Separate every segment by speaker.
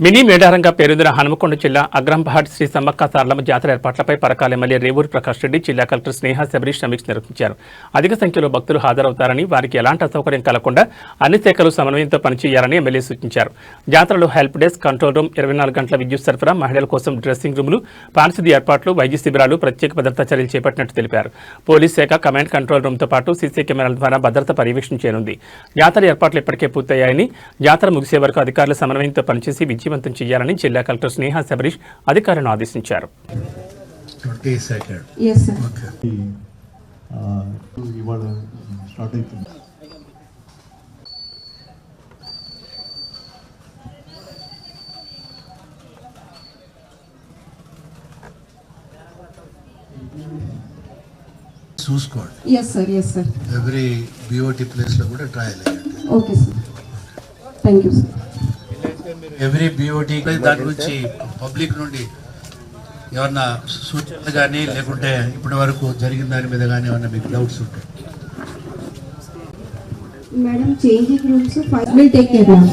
Speaker 1: Mini మేడారంగా పేరొందిన హనుమకొండ జిల్లా అగ్రంపహాడ్ శ్రీ సమ్మక్క సారలమ్మ జాతర ఏర్పాట్లపై పరకాల ఎమ్మెల్యే రేవూరి ప్రకాష్ రెడ్డి, జిల్లా కలెక్టర్ స్నేహ శబరీష్ సమీక్ష నిర్వహించారు. అధిక సంఖ్యలో భక్తులు హాజరవుతారని, వారికి ఎలాంటి అసౌకర్యం కలగకుండా అన్ని శాఖలు సమన్వయంతో పనిచేయాలని ఎమ్మెల్యే సూచించారు. జాతరలో హెల్ప్ డెస్క్, కంట్రోల్ రూమ్, 24 గంటల విద్యుత్ సరఫరా, మహిళల కోసం డ్రెస్సింగ్ రూములు, పారిశుద్ధ్య ఏర్పాట్లు, వైద్య శిబిరాలు, ప్రత్యేక భద్రతా చర్యలు చేపట్టినట్టు తెలిపారు. పోలీస్ శాఖ కమాండ్ కంట్రోల్ రూమ్తో పాటు సీసీ కెమెరాల ద్వారా భద్రత పర్యవేక్షించనుంది. జాతర ఏర్పాట్లు ఇప్పటికే పూర్తయ్యాయని, జాతర ముగిసే వరకు అధికారుల సమన్వయంతో పనిచేసి విజయవంతం చేయాలని జిల్లా కలెక్టర్ స్నేహ శబరీష్ అధికారులను ఆదేశించారు.
Speaker 2: చూసుకోండి. ఎవ్రీ BOT ప్లేస్ లో కూడా ట్రయల్ అయ్యండి.
Speaker 3: Okay sir, thank you sir.
Speaker 2: Every BOT దాని గురించి పబ్లిక్ నుండి ఏమన్నా సూచనలు కానీ లేకుంటే ఇప్పటి వరకు జరిగిన దాని మీద కానీ ఏమన్నా మీకు డౌట్స్ ఉంటాయి?
Speaker 3: Madam changing rooms will take care ma'am.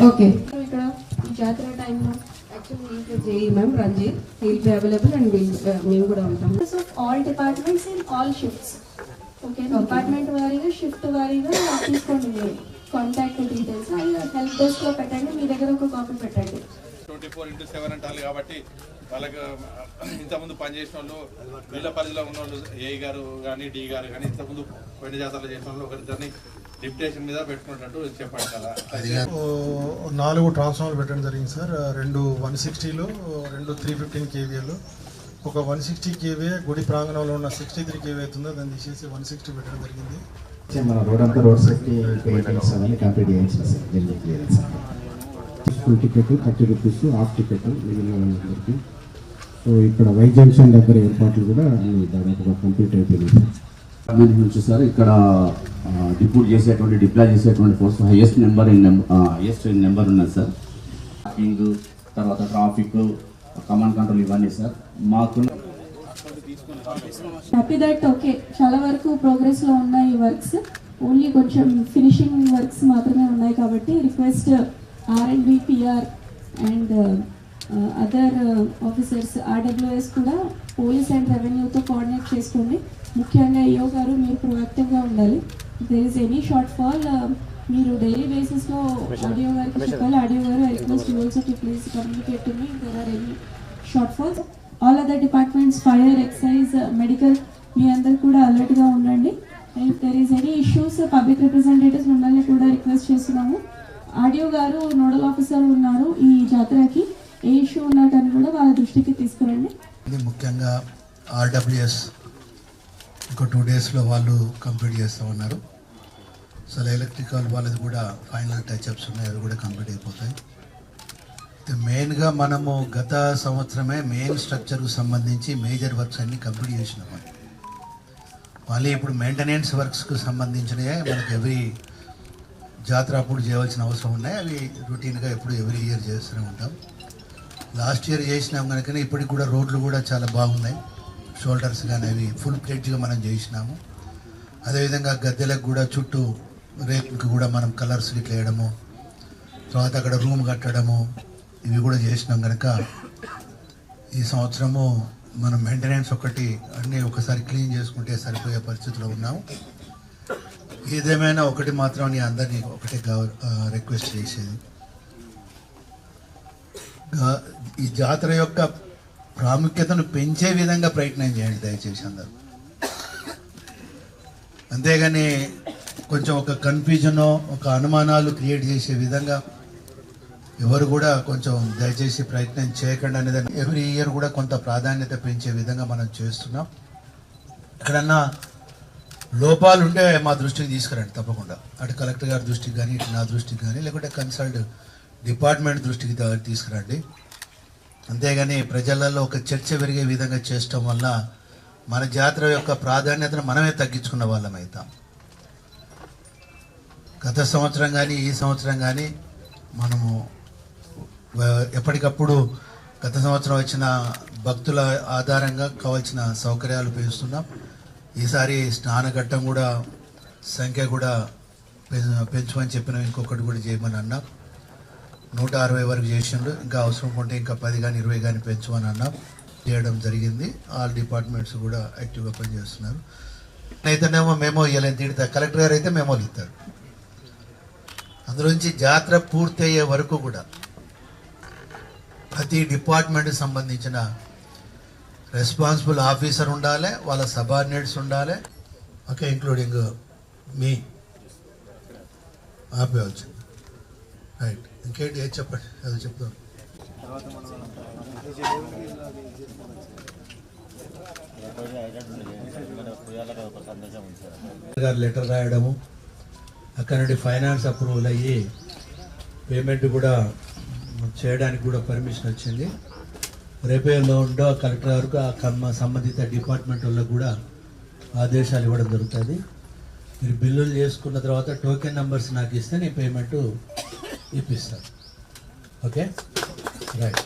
Speaker 3: Okay, ఇక్కడ జాతర టైంలో actually JE ma'am Ranjith will be available and మేము కూడా ఉంటాం.
Speaker 4: So all departments in all shifts. Okay, department వారీగా షిఫ్ట్ వారీగా తీసుకోండి. మీరు కాంటాక్ట్ డీటెయిల్స్ హెల్ప్ డెస్క్ లో పెట్టండి. మీ దగ్గర ఒక కాపీ పెట్టండి.
Speaker 5: 24/7 అంటారు కాబట్టి వాళ్ళకి ఇంతకుముందు పనిచేసిన వాళ్ళు, వీళ్ళ పరిధిలో ఉన్న వాళ్ళు, ఏఈ గారు కానీ డి గారు కానీ ఇంతకుముందు కొన్ని జాతరలు చేసిన వాళ్ళు ఒకరిద్దరిని డిప్యుటేషన్ మీద పెట్టుకున్నట్టు చెప్పండి కదా.
Speaker 6: 4 ట్రాన్స్ఫార్మర్లు పెట్టడం జరిగింది సార్. 2 160లు, 2 315 kVAలు. ఒక 160 kVA గుడి ప్రాంగణంలో ఉన్న 63 kVA అవుతుందో దాన్ని తీసేసి 160 పెట్టడం జరిగింది.
Speaker 7: మన రోడ్ అంతా రోడ్ సేఫ్టీ మెయింటెనెన్స్ అవన్నీ కంప్లీట్ చేయించిన సార్. జల్దీ clearance full ticket 30 rupees, half ticket మిగిలిన వాళ్ళందరికీ. సో ఇక్కడ వై జంక్షన్ దగ్గర ఏర్పాట్లు కూడా అన్ని దాదాపుగా కంప్లీట్ అయిపోయింది
Speaker 8: గవర్నమెంట్ నుంచి సార్. ఇక్కడ డిప్లాయ్ చేసేటువంటి ఫోర్స్ హైయెస్ట్ నెంబర్ ఉన్నది సార్. పార్కింగ్, తర్వాత ట్రాఫిక్, కమాండ్ కంట్రోల్ ఇవన్నీ సార్ మాకు.
Speaker 4: హ్యాపీ దట్ ఓకే, చాలా వరకు ప్రోగ్రెస్లో ఉన్నాయి వర్క్స్. ఓన్లీ కొంచెం ఫినిషింగ్ వర్క్స్ మాత్రమే ఉన్నాయి కాబట్టి request R&B, PR and other officers, RWS కూడా పోలీస్ అండ్ రెవెన్యూతో కోఆర్డినేట్ చేసుకోండి. ముఖ్యంగా EO గారు మీరు ప్రొయాక్టివ్గా ఉండాలి. There is any short fall మీరు డైలీ బేసిస్లో ఆడియో గారికి చెప్పాలి. ఆడియో గారు I request you also to please communicate to me there are any shortfalls. All other departments, fire, excise, medical, మీ అందరు కూడా అలర్ట్గా ఉండండి. If there is any issues public representatives మిమ్మల్ని కూడా రిక్వెస్ట్ చేస్తున్నాము. ఆడియో గారు నోడల్ ఆఫీసర్ ఉన్నారు ఈ జాతరకి, ఏ ఇష్యూ ఉన్నా కానీ కూడా వాళ్ళ దృష్టికి తీసుకురండి.
Speaker 2: ముఖ్యంగా RWS ఇంకో 2 డేస్లో వాళ్ళు కంప్లీట్ చేస్తూ ఉన్నారు. అసలు ఎలక్ట్రికల్ వాళ్ళది కూడా ఫైనల్ టచ్అప్స్ ఉన్నాయి, అవి కూడా కంప్లీట్ అయిపోతాయి. మెయిన్గా మనము గత సంవత్సరమే మెయిన్ స్ట్రక్చర్కు సంబంధించి మేజర్ వర్క్స్ అన్నీ కంప్లీట్ చేసినాము. మళ్ళీ ఇప్పుడు మెయింటెనెన్స్ వర్క్స్కు సంబంధించినవే మనకు ఎవ్రీ జాతర అప్పుడు చేయవలసిన అవసరం ఉన్నాయి. అవి రొటీన్గా ఎప్పుడు ఎవ్రీ ఇయర్ చేస్తూనే ఉంటాం. లాస్ట్ ఇయర్ చేసినాం కనుకనే ఇప్పటికి కూడా రోడ్లు కూడా చాలా బాగున్నాయి. షోల్డర్స్ కానీ అవి ఫుల్ ప్లేట్గా మనం చేసినాము. అదేవిధంగా గద్దెలకు కూడా చుట్టూ రేకులకు కూడా మనం కలర్స్ ఇట్లా వేయడము, తర్వాత అక్కడ రూమ్ కట్టడము, ఇవి కూడా చేసినాం కనుక ఈ సంవత్సరము మనం మెయింటెనెన్స్ ఒకటి అన్నీ ఒకసారి క్లీన్ చేసుకుంటే సరిపోయే పరిస్థితిలో ఉన్నాము. ఏదేమైనా ఒకటి మాత్రం నేను అందరినీ ఒకటే రిక్వెస్ట్ చేసేది, ఈ జాతర యొక్క ప్రాముఖ్యతను పెంచే విధంగా ప్రయత్నం చేయండి దయచేసి అందరూ. అంతేగాని కొంచెం ఒక కన్ఫ్యూజను, ఒక అనుమానాలు క్రియేట్ చేసే విధంగా ఎవరు కూడా కొంచెం దయచేసి ప్రయత్నం చేయకండి అనేది ఎవ్రీ ఇయర్ కూడా కొంత ప్రాధాన్యత పెంచే విధంగా మనం చేస్తున్నాం. ఎక్కడన్నా లోపాలు ఉంటే మా దృష్టికి తీసుకురండి తప్పకుండా. అటు కలెక్టర్ గారి దృష్టికి కానీ, ఇటు నా దృష్టికి కానీ, లేకుంటే కన్సల్ట్ డిపార్ట్మెంట్ దృష్టికి తీసుకురండి. అంతేగాని ప్రజలలో ఒక చర్చ పెరిగే విధంగా చేయటం వల్ల మన జాతర యొక్క ప్రాధాన్యతను మనమే తగ్గించుకున్న వాళ్ళం అవుతాం. గత సంవత్సరం కానీ ఈ సంవత్సరం కానీ మనము ఎప్పటికప్పుడు గత సంవత్సరం వచ్చిన భక్తుల ఆధారంగా కావాల్సిన సౌకర్యాలు పెంచుతున్నాం. ఈసారి స్నానఘట్టం కూడా సంఖ్య కూడా పెంచమని చెప్పిన ఇంకొకటి కూడా చేయమని అన్నా. 160 వరకు చేసిండ్రు. ఇంకా అవసరం ఉంటే ఇంకా 10 కానీ 20 కానీ పెంచమని అన్నాం, చేయడం జరిగింది. ఆల్ డిపార్ట్మెంట్స్ కూడా యాక్టివ్గా పనిచేస్తున్నారు. అయితేనేమో మెమో ఇవ్వలేని తిడతా, కలెక్టర్ గారు అయితే మెమోలు ఇస్తారు. అందులోంచి జాతర పూర్తి అయ్యే వరకు కూడా ప్రతి డిపార్ట్మెంట్కి సంబంధించిన రెస్పాన్సిబుల్ ఆఫీసర్ ఉండాలి, వాళ్ళ సబార్డినేట్స్ ఉండాలి. ఓకే, ఇంక్లూడింగ్ మీ ఆపేవచ్చు. రైట్, ఇంకేంటి ఏది చెప్పండి, అది చెప్తాను. గారు లెటర్ రాయడము, అక్కడ నుండి ఫైనాన్స్ అప్రూవల్ అయ్యి పేమెంట్ కూడా చేయడానికి కూడా పర్మిషన్ వచ్చింది. రేపే ఉండో కలెక్టర్ వరకు ఆ సంబంధిత డిపార్ట్మెంట్ వాళ్ళకు కూడా ఆదేశాలు ఇవ్వడం జరుగుతుంది. మీరు బిల్లులు చేసుకున్న తర్వాత టోకెన్ నెంబర్స్ నాకు ఇస్తే నేను పేమెంట్ ఇప్పిస్తాను. Okay, right.